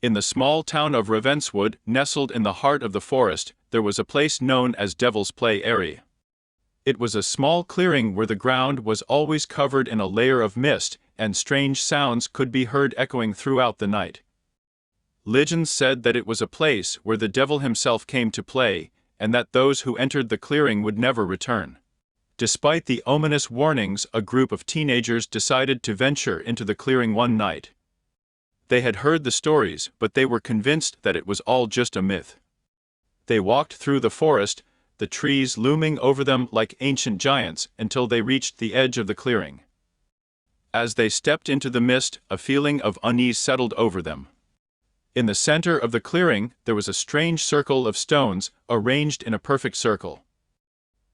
In the small town of Ravenswood, nestled in the heart of the forest, there was a place known as Devil's Play Area. It was a small clearing where the ground was always covered in a layer of mist, and strange sounds could be heard echoing throughout the night. Legends said that it was a place where the devil himself came to play, and that those who entered the clearing would never return. Despite the ominous warnings, a group of teenagers decided to venture into the clearing one night. They had heard the stories, but they were convinced that it was all just a myth. They walked through the forest, the trees looming over them like ancient giants, until they reached the edge of the clearing. As they stepped into the mist, a feeling of unease settled over them. In the center of the clearing, there was a strange circle of stones, arranged in a perfect circle.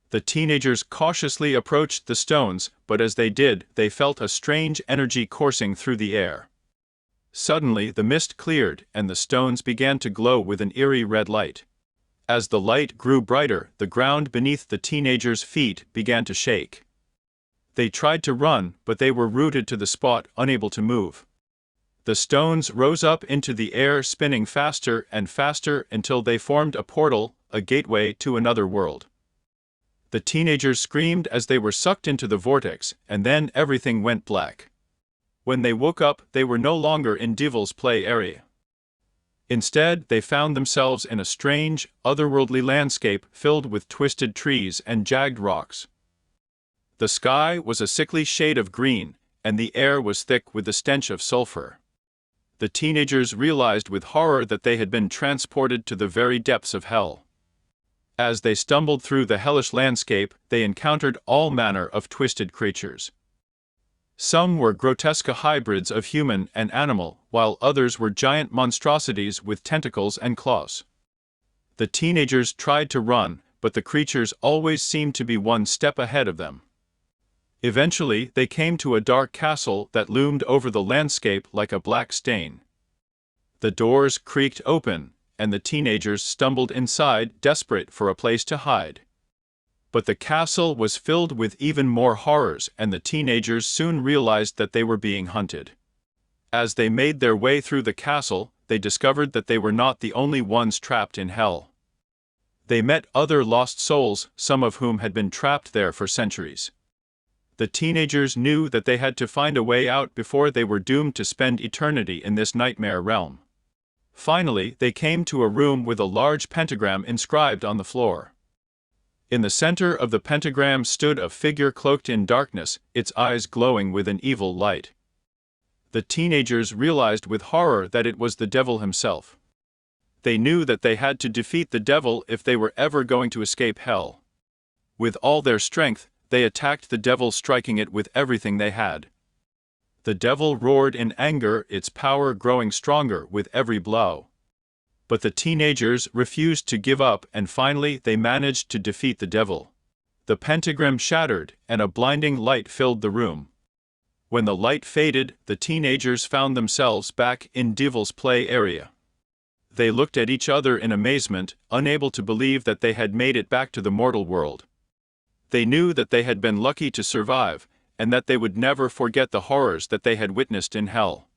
The teenagers cautiously approached the stones, but as they did, they felt a strange energy coursing through the air. Suddenly, the mist cleared, and the stones began to glow with an eerie red light. As the light grew brighter, the ground beneath the teenagers' feet began to shake. They tried to run, but they were rooted to the spot, unable to move. The stones rose up into the air, spinning faster and faster until they formed a portal, a gateway to another world. The teenagers screamed as they were sucked into the vortex, and then everything went black. When they woke up, they were no longer in Devil's Play Area. Instead, they found themselves in a strange, otherworldly landscape filled with twisted trees and jagged rocks. The sky was a sickly shade of green, and the air was thick with the stench of sulfur. The teenagers realized with horror that they had been transported to the very depths of hell. As they stumbled through the hellish landscape, they encountered all manner of twisted creatures. Some were grotesque hybrids of human and animal, while others were giant monstrosities with tentacles and claws. The teenagers tried to run, but the creatures always seemed to be one step ahead of them. Eventually, they came to a dark castle that loomed over the landscape like a black stain. The doors creaked open, and the teenagers stumbled inside, desperate for a place to hide. But the castle was filled with even more horrors, and the teenagers soon realized that they were being hunted. As they made their way through the castle, they discovered that they were not the only ones trapped in hell. They met other lost souls, some of whom had been trapped there for centuries. The teenagers knew that they had to find a way out before they were doomed to spend eternity in this nightmare realm. Finally, they came to a room with a large pentagram inscribed on the floor. In the center of the pentagram stood a figure cloaked in darkness, its eyes glowing with an evil light. The teenagers realized with horror that it was the devil himself. They knew that they had to defeat the devil if they were ever going to escape hell. With all their strength, they attacked the devil, striking it with everything they had. The devil roared in anger, its power growing stronger with every blow. But the teenagers refused to give up, and finally they managed to defeat the devil. The pentagram shattered, and a blinding light filled the room. When the light faded, the teenagers found themselves back in Devil's Play Area. They looked at each other in amazement, unable to believe that they had made it back to the mortal world. They knew that they had been lucky to survive, and that they would never forget the horrors that they had witnessed in hell.